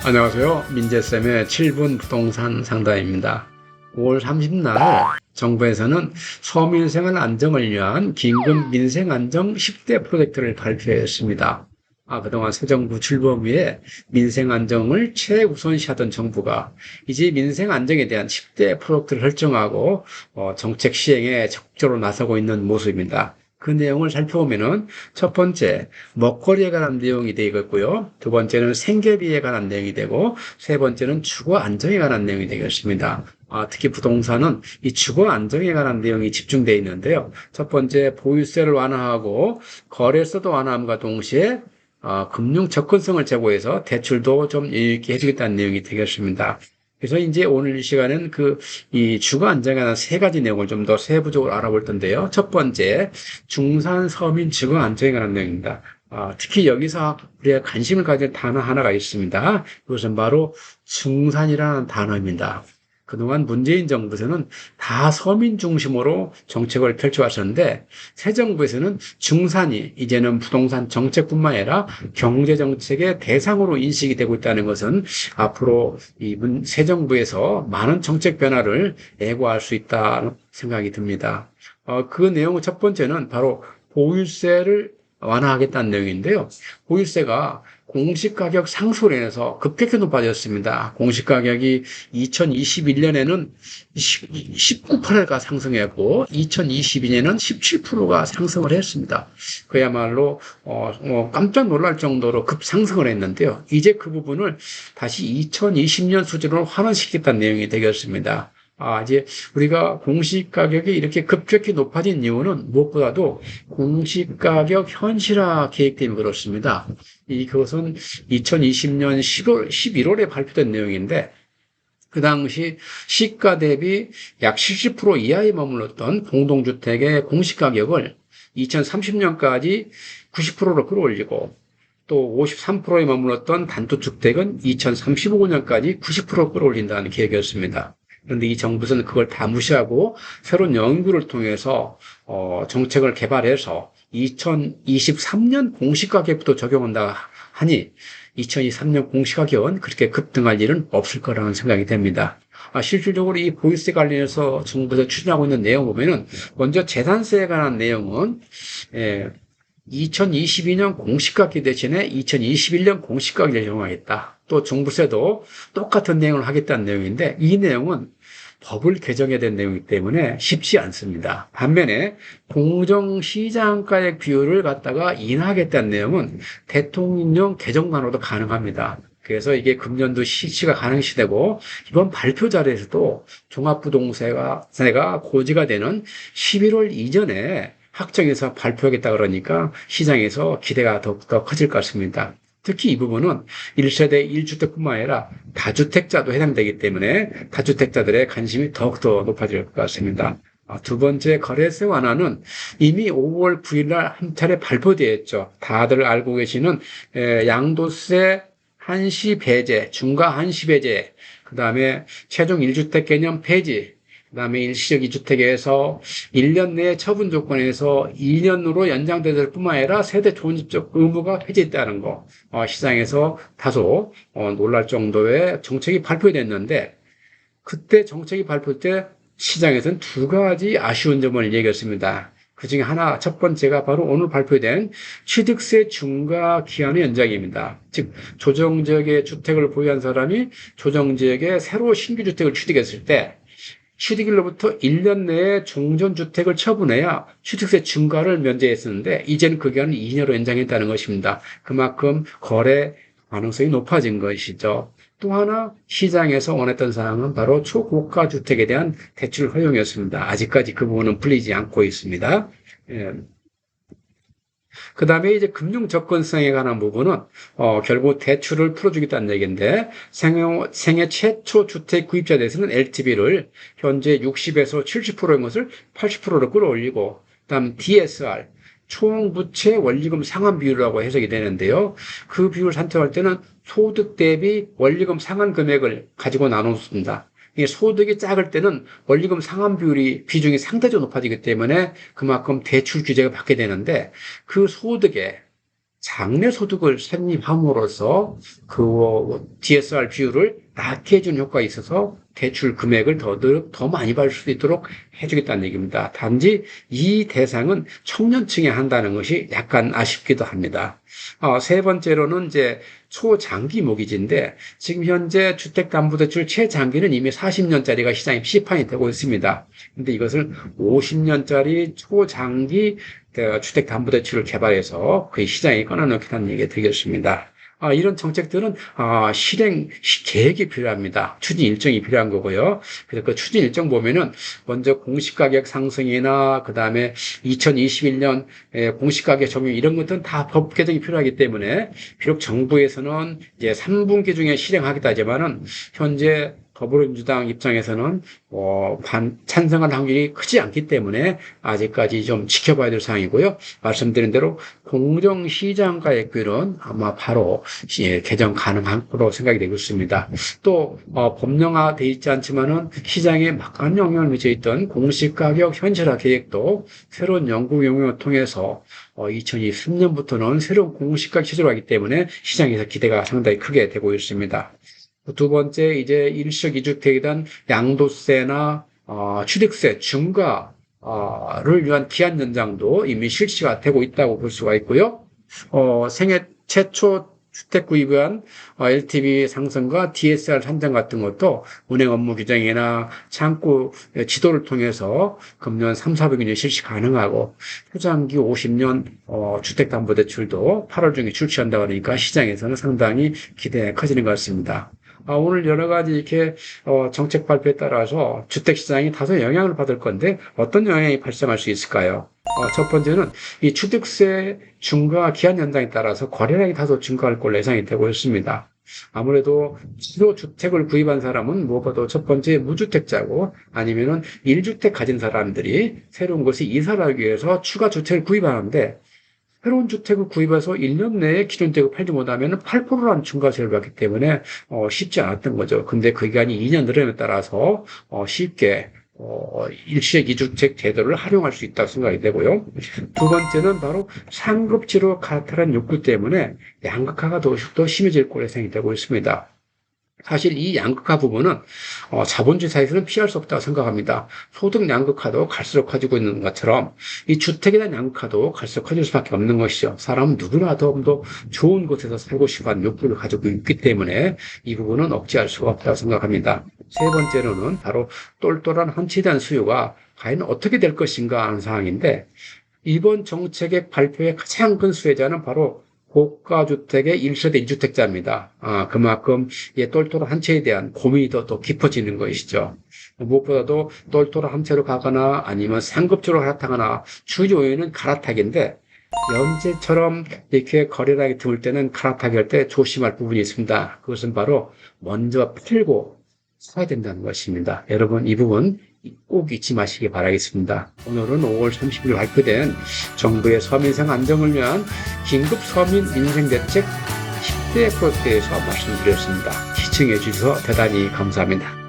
안녕하세요. 민재쌤의 7분 부동산 상담입니다. 5월 30날 정부에서는 서민생활 안정을 위한 긴급 민생안정 10대 프로젝트를 발표했습니다. 그동안 새 정부 출범 후에 민생 안정을 최우선시하던 정부가 이제 민생 안정에 대한 10대 프로젝트를 설정하고 정책 시행에 적극적으로 나서고 있는 모습입니다. 그 내용을 살펴보면은 첫 번째 먹거리에 관한 내용이 되겠고요. 두 번째는 생계비에 관한 내용이 되고 세 번째는 주거 안정에 관한 내용이 되겠습니다. 특히 부동산은 이 주거 안정에 관한 내용이 집중되어 있는데요. 첫 번째 보유세를 완화하고 거래세도 완화함과 동시에 금융 접근성을 제고해서 대출도 좀 여유 있게 해주겠다는 내용이 되겠습니다. 그래서 이제 오늘 이 시간은 이 주거 안정에 관한 세 가지 내용을 좀 더 세부적으로 알아볼 텐데요. 첫 번째, 중산 서민 주거 안정에 관한 내용입니다. 특히 여기서 우리가 관심을 가질 단어 하나가 있습니다. 이것은 바로 중산이라는 단어입니다. 그동안 문재인 정부에서는 다 서민 중심으로 정책을 펼쳐왔었는데 새 정부에서는 중산이 이제는 부동산 정책뿐만 아니라 경제 정책의 대상으로 인식이 되고 있다는 것은 앞으로 새 정부에서 많은 정책 변화를 예고할 수 있다는 생각이 듭니다. 그 내용의 첫 번째는 바로 보유세를 완화하겠다는 내용인데요. 보유세가 공시가격 상승으로 인해서 급격히 높아졌습니다. 공시가격이 2021년에는 19%가 상승했고 2022년에는 17%가 상승을 했습니다. 그야말로 깜짝 놀랄 정도로 급상승을 했는데요. 이제 그 부분을 다시 2020년 수준으로 환원시키겠다는 내용이 되겠습니다. 이제 우리가 공시가격이 이렇게 급격히 높아진 이유는 무엇보다도 공시가격 현실화 계획 때문에 그렇습니다. 그것은 2020년 11월에 발표된 내용인데, 그 당시 시가 대비 약 70% 이하에 머물렀던 공동주택의 공시가격을 2030년까지 90%로 끌어올리고, 또 53%에 머물렀던 단독주택은 2035년까지 90% 끌어올린다는 계획이었습니다. 그런데 이 정부는 그걸 다 무시하고 새로운 연구를 통해서 정책을 개발해서 2023년 공시가격부터 적용한다 하니 2023년 공시가격은 그렇게 급등할 일은 없을 거라는 생각이 됩니다. 실질적으로 이 보유세 관련해서 정부에서 추진하고 있는 내용 보면은 먼저 재산세에 관한 내용은 2022년 공시가격 대신에 2021년 공시가격을 적용하겠다. 또 종부세도 똑같은 내용을 하겠다는 내용인데 이 내용은 법을 개정해야 된 내용이기 때문에 쉽지 않습니다. 반면에 공정시장가액 비율을 갖다가 인하하겠다는 내용은 대통령 개정만으로도 가능합니다. 그래서 이게 금년도 실시가 가능시되고 이번 발표 자리에서도 종합부동세가 고지가 되는 11월 이전에 확정해서 발표하겠다 그러니까 시장에서 기대가 더욱더 커질 것 같습니다. 특히 이 부분은 1세대 1주택뿐만 아니라 다주택자도 해당되기 때문에 다주택자들의 관심이 더욱더 높아질 것 같습니다. 두 번째 거래세 완화는 이미 5월 9일 날 한 차례 발표되었죠. 다들 알고 계시는 양도세 한시 배제, 중과 한시 배제, 그 다음에 최종 1주택 개념 폐지, 그 다음에 일시적 2주택에서 1년 내에 처분 조건에서 2년으로 연장될 뿐만 아니라 세대 존립적 의무가 폐지했다는 거. 시장에서 다소 놀랄 정도의 정책이 발표됐는데 그때 정책이 발표 때 시장에서는 두 가지 아쉬운 점을 얘기했습니다. 그 중에 하나, 첫 번째가 바로 오늘 발표된 취득세 중과 기한의 연장입니다. 즉, 조정지역의 주택을 보유한 사람이 조정지역에 새로 신규 주택을 취득했을 때 취득일로부터 1년 내에 종전주택을 처분해야 취득세 중과를 면제했었는데 이제는 그 기간을 2년으로 연장했다는 것입니다. 그만큼 거래 가능성이 높아진 것이죠. 또 하나 시장에서 원했던 사항은 바로 초고가 주택에 대한 대출 허용이었습니다. 아직까지 그 부분은 풀리지 않고 있습니다. 그 다음에 이제 금융 접근성에 관한 부분은 결국 대출을 풀어주겠다는 얘기인데 생애 최초 주택 구입자 대해서는 LTV를 현재 60에서 70%인 것을 80%로 끌어올리고 그다음 DSR 총부채 원리금 상환 비율이라고 해석이 되는데요. 그 비율을 선택할 때는 소득 대비 원리금 상환 금액을 가지고 나눴습니다. 소득이 작을 때는 원리금 상환 비중이 상대적으로 높아지기 때문에 그만큼 대출 규제가 받게 되는데 그 소득의 장래 소득을 산입함으로써 그 DSR 비율을 낮게 해주는 효과가 있어서 대출 금액을 더 많이 받을 수 있도록 해주겠다는 얘기입니다. 단지 이 대상은 청년층에 한다는 것이 약간 아쉽기도 합니다. 세 번째로는 이제 초장기 모기지인데 지금 현재 주택담보대출 최장기는 이미 40년짜리가 시장에 시판이 되고 있습니다. 근데 이것을 50년짜리 초장기 주택담보대출을 개발해서 그 시장에 꺼내놓겠다는 얘기가 되겠습니다. 이런 정책들은 실행 계획이 필요합니다. 추진 일정이 필요한 거고요. 그래서 그 추진 일정 보면은 먼저 공시가격 상승이나 그 다음에 2021년 공시가격 적용 이런 것들은 다 법 개정이 필요하기 때문에 비록 정부에서는 이제 3분기 중에 실행하겠다 하지만은 현재 더불어민주당 입장에서는 찬성할 확률이 크지 않기 때문에 아직까지 좀 지켜봐야 될 상황이고요. 말씀드린 대로 공정시장가액비율은 아마 바로 개정 가능한 거로 생각이 되고 있습니다. 또 법령화되어 있지 않지만은 시장에 막강한 영향을 미쳐 있던 공시가격 현실화 계획도 새로운 연구 용역을 통해서 2023년부터는 새로운 공시가격 체제로 하기 때문에 시장에서 기대가 상당히 크게 되고 있습니다. 두 번째, 이제 일시적 이주택에 대한 양도세나 취득세 중과를 위한 기한 연장도 이미 실시가 되고 있다고 볼 수가 있고요. 생애 최초 주택 구입에 대한 LTV 상승과 DSR 산정 같은 것도 운행 업무 규정이나 창구 지도를 통해서 금년 3, 400년 실시 가능하고 초장기 50년 주택담보대출도 8월 중에 출시한다고 하니까 시장에서는 상당히 기대가 커지는 것 같습니다. 오늘 여러 가지 이렇게 정책 발표에 따라서 주택시장이 다소 영향을 받을 건데 어떤 영향이 발생할 수 있을까요? 첫 번째는 이 취득세 중과 기한 연장에 따라서 거래량이 다소 증가할 걸로 예상이 되고 있습니다. 아무래도 주로 주택을 구입한 사람은 무엇보다 첫 번째 무주택자고 아니면은 1주택 가진 사람들이 새로운 곳에 이사를 하기 위해서 추가 주택을 구입하는데 새로운 주택을 구입해서 1년 내에 기준주택을 팔지 못하면 8%라는 중과세를 받기 때문에 쉽지 않았던 거죠. 근데 그 기간이 2년 늘어남에 따라서 쉽게 일시적 이주택 제도를 활용할 수 있다고 생각이 되고요. 두 번째는 바로 상급지로 갈아타는 욕구 때문에 양극화가 더 심해질 거로 예상이 되고 있습니다. 사실 이 양극화 부분은 자본주의 사회에서는 피할 수 없다고 생각합니다. 소득 양극화도 갈수록 커지고 있는 것처럼 이 주택에 대한 양극화도 갈수록 커질 수밖에 없는 것이죠. 사람은 누구나 더 좋은 곳에서 살고 싶어하는 욕구를 가지고 있기 때문에 이 부분은 억제할 수가 없다고 생각합니다. 세 번째로는 바로 똘똘한 한치에 대한 수요가 과연 어떻게 될 것인가 하는 상황인데 이번 정책의 발표의 가장 큰 수혜자는 바로 고가주택의 1세대 1주택자입니다. 그만큼 똘똘한 한 채에 대한 고민이 더 깊어지는 것이죠. 무엇보다도 똘똘한 한 채로 가거나 아니면 상급지로 갈아타거나 주요에는 갈아타기인데 연재처럼 이렇게 거래량이 드물 때는 갈아타기 할 때 조심할 부분이 있습니다. 그것은 바로 먼저 팔고 사야 된다는 것입니다. 여러분 이 부분 꼭 잊지 마시기 바라겠습니다. 오늘은 5월 30일 발표된 정부의 서민생 안정을 위한 긴급 서민 민생대책 10대 프로젝트에서 말씀드렸습니다. 시청해 주셔서 대단히 감사합니다.